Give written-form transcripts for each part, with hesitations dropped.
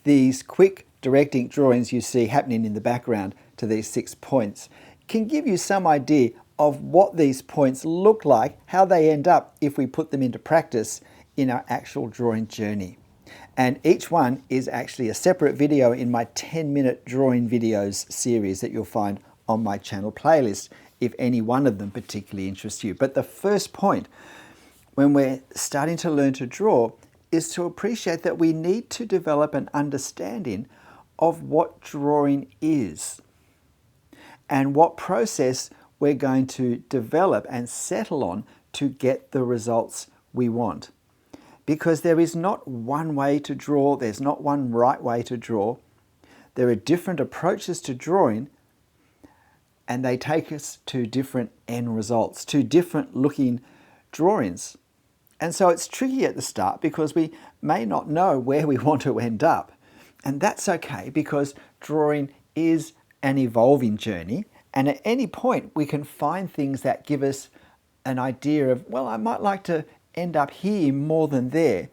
these quick direct ink drawings you see happening in the background to these 6 points can give you some idea of what these points look like, how they end up if we put them into practice in our actual drawing journey. And each one is actually a separate video in my 10-minute drawing videos series that you'll find on my channel playlist if any one of them particularly interests you. But the first point when we're starting to learn to draw is to appreciate that we need to develop an understanding of what drawing is and what process we're going to develop and settle on to get the results we want. Because there is not one way to draw, there's not one right way to draw. There are different approaches to drawing, and they take us to different end results, to different looking drawings. And so it's tricky at the start because we may not know where we want to end up. And that's okay, because drawing is an evolving journey, and at any point we can find things that give us an idea of, well, I might like to end up here more than there.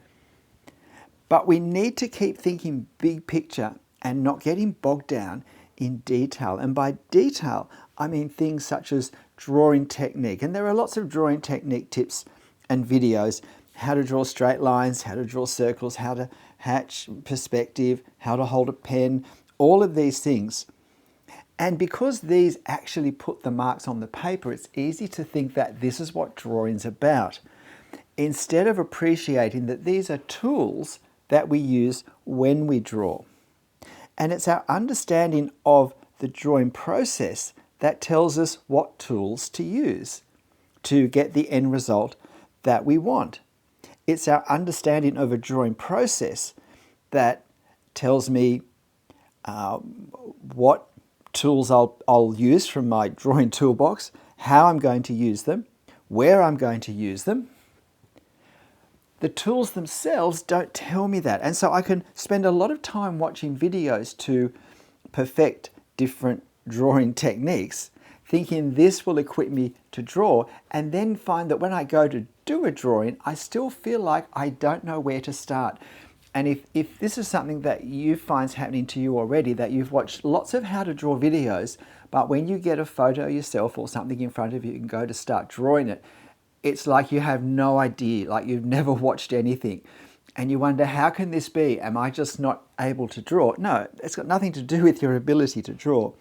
But we need to keep thinking big picture and not getting bogged down in detail. And by detail, I mean things such as drawing technique. And there are lots of drawing technique tips and videos: how to draw straight lines, how to draw circles, how to hatch perspective, how to hold a pen, all of these things. And because these actually put the marks on the paper, it's easy to think that this is what drawing's about, instead of appreciating that these are tools that we use when we draw. And it's our understanding of the drawing process that tells us what tools to use to get the end result that we want. It's our understanding of a drawing process that tells me what tools I'll use from my drawing toolbox, how I'm going to use them, where I'm going to use them. The tools themselves don't tell me that. And so I can spend a lot of time watching videos to perfect different drawing techniques, thinking this will equip me to draw, and then find that when I go to do a drawing, I still feel like I don't know where to start. And if this is something that you find is happening to you already, that you've watched lots of how to draw videos, but when you get a photo yourself or something in front of you and go to start drawing it, it's like you have no idea, like you've never watched anything. And you wonder, how can this be? Am I just not able to draw? No, it's got nothing to do with your ability to draw.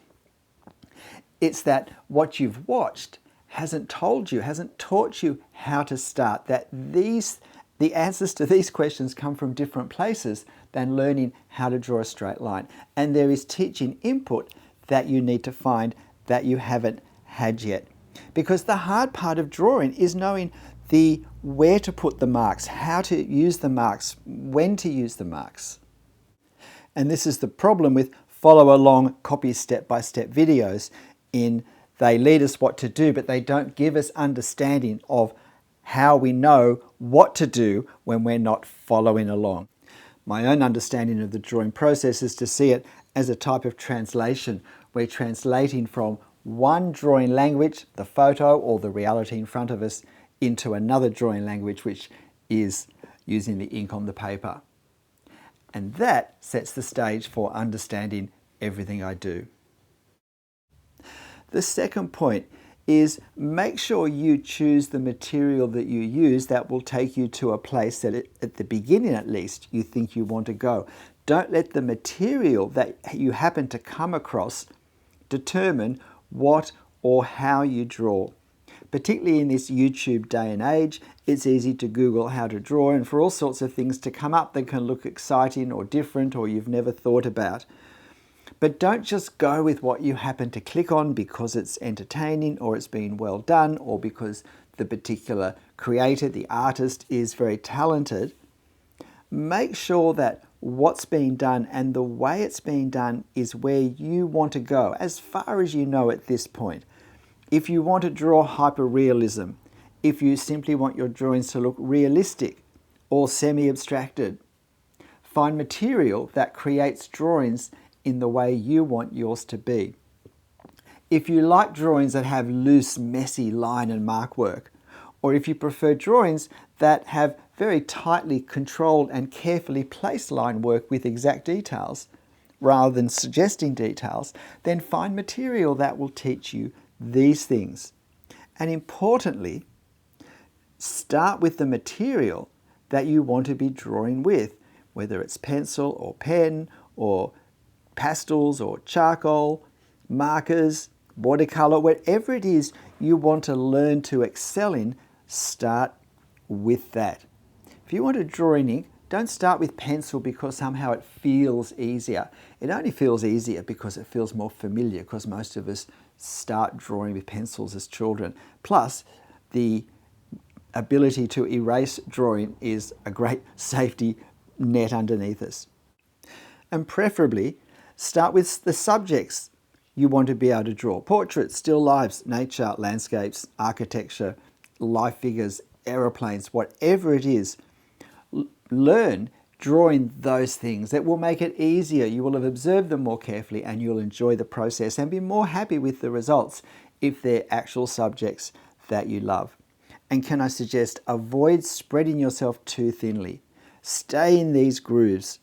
It's that what you've watched hasn't told you, hasn't taught you how to start, that the answers to these questions come from different places than learning how to draw a straight line. And there is teaching input that you need to find that you haven't had yet. Because the hard part of drawing is knowing where to put the marks, how to use the marks, when to use the marks. And this is the problem with follow along, copy step-by-step videos. They lead us what to do, but they don't give us understanding of how we know what to do when we're not following along. My own understanding of the drawing process is to see it as a type of translation. We're translating from one drawing language, the photo or the reality in front of us, into another drawing language, which is using the ink on the paper. And that sets the stage for understanding everything I do. The second point is make sure you choose the material that you use that will take you to a place that at the beginning at least you think you want to go. Don't let the material that you happen to come across determine what or how you draw. Particularly in this YouTube day and age, it's easy to Google how to draw and for all sorts of things to come up that can look exciting or different or you've never thought about. But don't just go with what you happen to click on because it's entertaining or it's been well done or because the particular creator, the artist, is very talented. Make sure that what's being done and the way it's being done is where you want to go, as far as you know at this point. If you want to draw hyperrealism, if you simply want your drawings to look realistic or semi-abstracted, find material that creates drawings in the way you want yours to be. If you like drawings that have loose, messy line and mark work, Or if you prefer drawings that have very tightly controlled and carefully placed line work with exact details, rather than suggesting details, then find material that will teach you these things. And importantly, start with the material that you want to be drawing with, whether it's pencil or pen or pastels or charcoal, markers, watercolor, whatever it is you want to learn to excel in, start with that. If you want to draw in ink, don't start with pencil because somehow it feels easier. It only feels easier because it feels more familiar, because most of us start drawing with pencils as children. Plus, the ability to erase drawing is a great safety net underneath us. And preferably, start with the subjects you want to be able to draw. Portraits, still lifes, nature, landscapes, architecture, life figures, aeroplanes, whatever it is. Learn drawing those things. That will make it easier. You will have observed them more carefully and you'll enjoy the process and be more happy with the results if they're actual subjects that you love. And can I suggest, avoid spreading yourself too thinly. Stay in these grooves.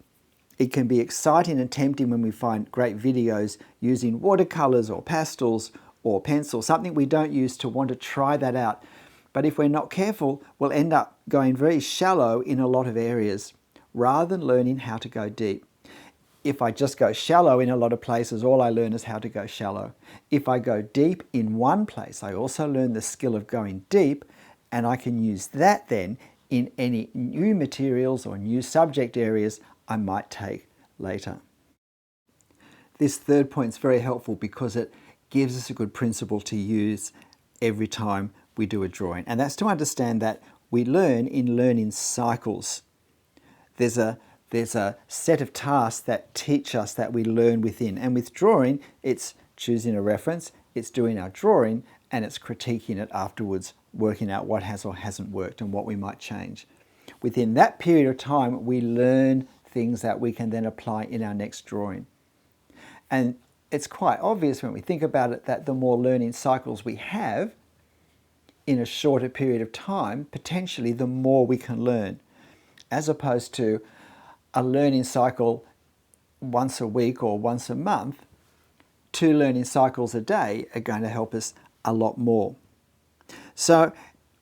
It can be exciting and tempting when we find great videos using watercolors or pastels or pencil, something we don't use, to want to try that out. But if we're not careful, we'll end up going very shallow in a lot of areas rather than learning how to go deep. If I just go shallow in a lot of places, all I learn is how to go shallow. If I go deep in one place, I also learn the skill of going deep, and I can use that then in any new materials or new subject areas I might take later. This third point is very helpful because it gives us a good principle to use every time we do a drawing, and that's to understand that we learn in learning cycles. There's a set of tasks that teach us that we learn within, and with drawing, it's choosing a reference, it's doing our drawing, and it's critiquing it afterwards, working out what has or hasn't worked and what we might change. Within that period of time, we learn things that we can then apply in our next drawing. And it's quite obvious when we think about it that the more learning cycles we have in a shorter period of time, potentially the more we can learn, as opposed to a learning cycle once a week or once a month. 2 learning cycles a day are going to help us a lot more. So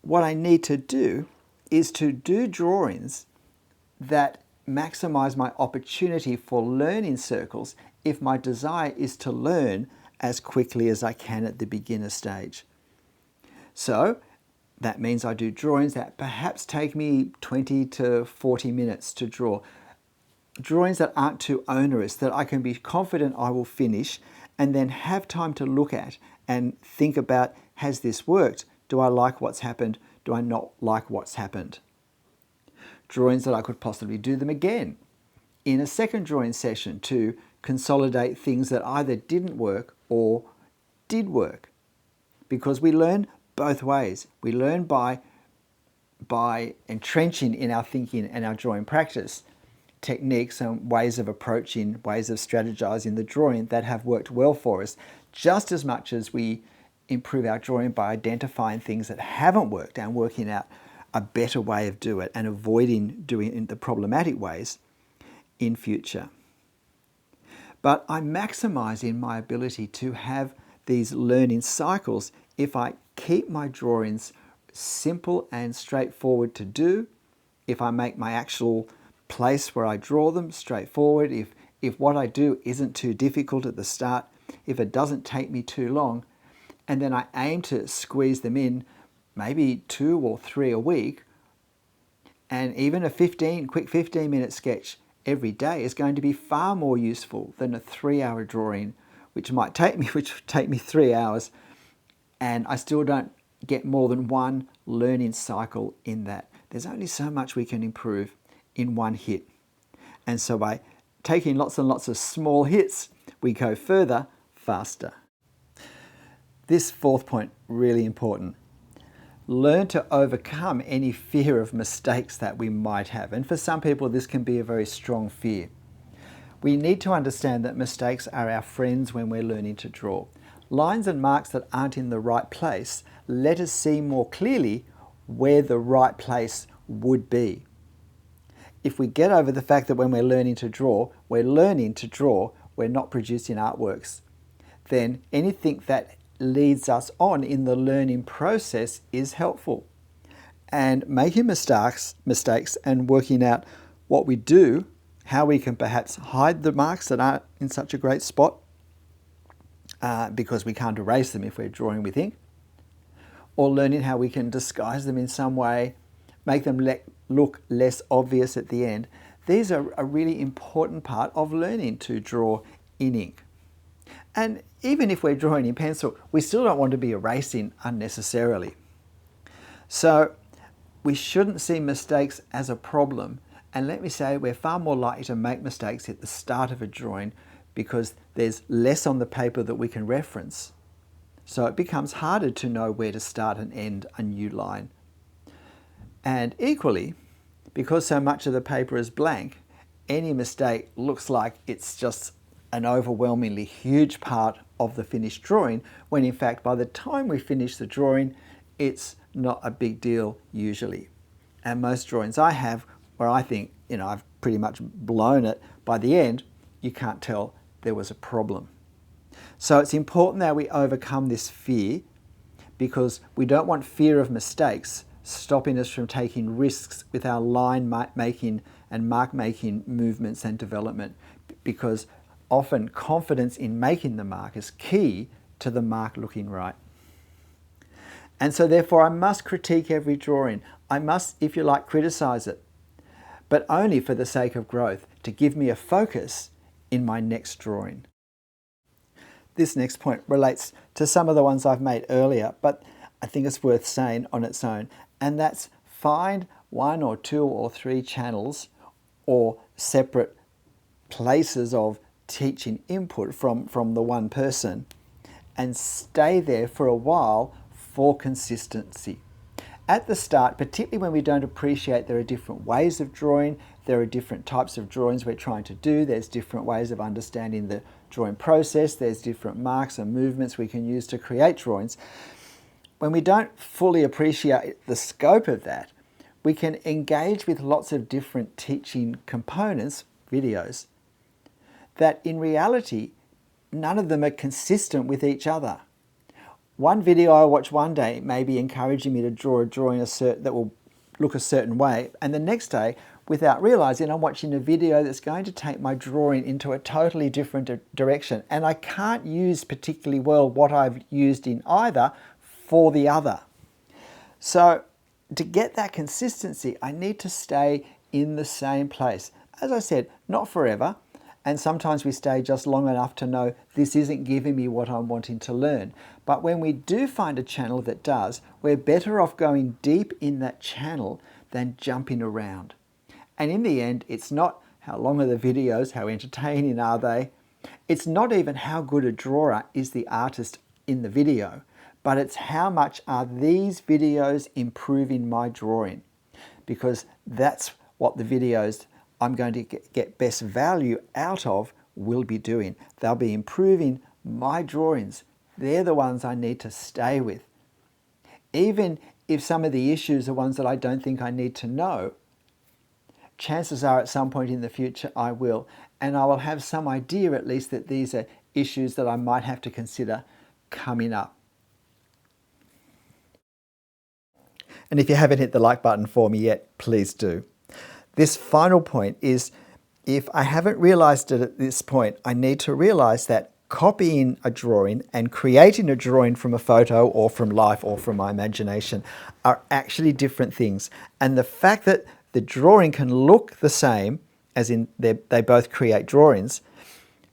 what I need to do is to do drawings that maximize my opportunity for learning circles if my desire is to learn as quickly as I can at the beginner stage. So that means I do drawings that perhaps take me 20 to 40 minutes to draw. Drawings that aren't too onerous, that I can be confident I will finish and then have time to look at and think about, has this worked? Do I like what's happened? Do I not like what's happened? Drawings that I could possibly do them again in a second drawing session to consolidate things that either didn't work or did work. Because we learn both ways. We learn by entrenching in our thinking and our drawing practice techniques and ways of approaching, ways of strategizing the drawing that have worked well for us, just as much as we improve our drawing by identifying things that haven't worked and working out a better way of doing it and avoiding doing it in the problematic ways in future. But I maximize in my ability to have these learning cycles if I keep my drawings simple and straightforward to do, if I make my actual place where I draw them straightforward, if what I do isn't too difficult at the start, if it doesn't take me too long, and then I aim to squeeze them in maybe 2 or 3 a week, and even a quick 15-minute sketch every day is going to be far more useful than a 3-hour drawing, which would take me 3 hours, and I still don't get more than one learning cycle in that. There's only so much we can improve in one hit. And so by taking lots and lots of small hits, we go further, faster. This fourth point, really important. Learn to overcome any fear of mistakes that we might have. And for some people, this can be a very strong fear. We need to understand that mistakes are our friends when we're learning to draw. Lines and marks that aren't in the right place let us see more clearly where the right place would be. If we get over the fact that when we're learning to draw, we're not producing artworks, then anything that leads us on in the learning process is helpful. And making mistakes and working out what we do, how we can perhaps hide the marks that aren't in such a great spot, because we can't erase them if we're drawing with ink, or learning how we can disguise them in some way, make them look less obvious at the end. These are a really important part of learning to draw in ink. And even if we're drawing in pencil, we still don't want to be erasing unnecessarily. So we shouldn't see mistakes as a problem. And let me say, we're far more likely to make mistakes at the start of a drawing because there's less on the paper that we can reference. So it becomes harder to know where to start and end a new line. And equally, because so much of the paper is blank, any mistake looks like it's just an overwhelmingly huge part of the finished drawing, when in fact by the time we finish the drawing, it's not a big deal usually. And most drawings I have where I think, I've pretty much blown it, by the end, you can't tell there was a problem. So it's important that we overcome this fear, because we don't want fear of mistakes stopping us from taking risks with our line making and mark making movements and development, because often confidence in making the mark is key to the mark looking right. And so therefore I must critique every drawing. I must, if you like, criticize it, but only for the sake of growth, to give me a focus in my next drawing. This next point relates to some of the ones I've made earlier, but I think it's worth saying on its own, and that's find 1 or 2 or 3 channels or separate places of teaching input from the one person, and stay there for a while for consistency. At the start, particularly when we don't appreciate there are different ways of drawing, there are different types of drawings we're trying to do, there's different ways of understanding the drawing process, there's different marks and movements we can use to create drawings. When we don't fully appreciate the scope of that, we can engage with lots of different teaching components, videos, that in reality, none of them are consistent with each other. One video I watch one day may be encouraging me to draw a drawing that will look a certain way, and the next day, without realizing, I'm watching a video that's going to take my drawing into a totally different direction, and I can't use particularly well what I've used in either for the other. So to get that consistency, I need to stay in the same place. As I said, not forever, and sometimes we stay just long enough to know this isn't giving me what I'm wanting to learn. But when we do find a channel that does, we're better off going deep in that channel than jumping around. And in the end, it's not how long are the videos, how entertaining are they. It's not even how good a drawer is the artist in the video, but it's how much are these videos improving my drawing. Because that's what the videos I'm going to get best value out of will be doing. They'll be improving my drawings. They're the ones I need to stay with. Even if some of the issues are ones that I don't think I need to know, chances are at some point in the future I will, and I will have some idea at least that these are issues that I might have to consider coming up. And if you haven't hit the like button for me yet, please do. This final point is, if I haven't realized it at this point, I need to realize that copying a drawing and creating a drawing from a photo or from life or from my imagination are actually different things. And the fact that the drawing can look the same, as in they both create drawings,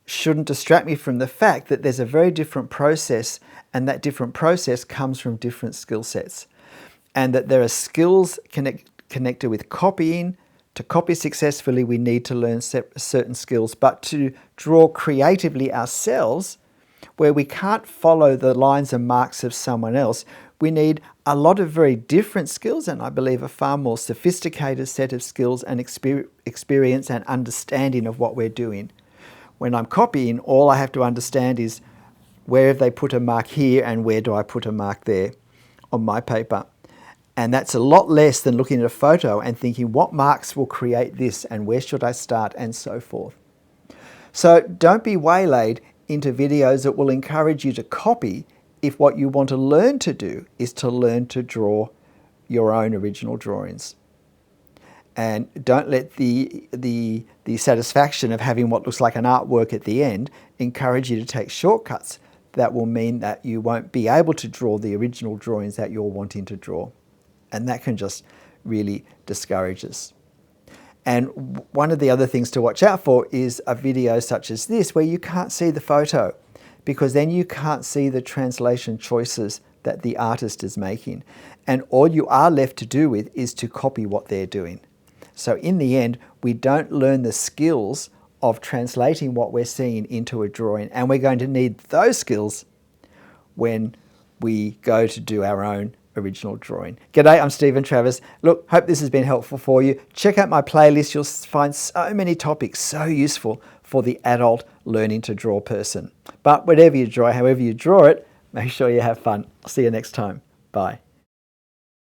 shouldn't distract me from the fact that there's a very different process, and that different process comes from different skill sets. And that there are skills connected with copying. To copy successfully, we need to learn certain skills, but to draw creatively ourselves, where we can't follow the lines and marks of someone else, we need a lot of very different skills, and I believe a far more sophisticated set of skills and experience and understanding of what we're doing. When I'm copying, all I have to understand is where have they put a mark here and where do I put a mark there on my paper. And that's a lot less than looking at a photo and thinking, what marks will create this and where should I start and so forth. So don't be waylaid into videos that will encourage you to copy if what you want to learn to do is to learn to draw your own original drawings. And don't let the satisfaction of having what looks like an artwork at the end encourage you to take shortcuts that will mean that you won't be able to draw the original drawings that you're wanting to draw. And that can just really discourage us. And one of the other things to watch out for is a video such as this where you can't see the photo, because then you can't see the translation choices that the artist is making. And all you are left to do with is to copy what they're doing. So in the end, we don't learn the skills of translating what we're seeing into a drawing, and we're going to need those skills when we go to do our own original drawing. G'day, I'm Stephen Travers. Look, hope this has been helpful for you. Check out my playlist. You'll find so many topics so useful for the adult learning to draw person. But whatever you draw, however you draw it, make sure you have fun. I'll see you next time. Bye.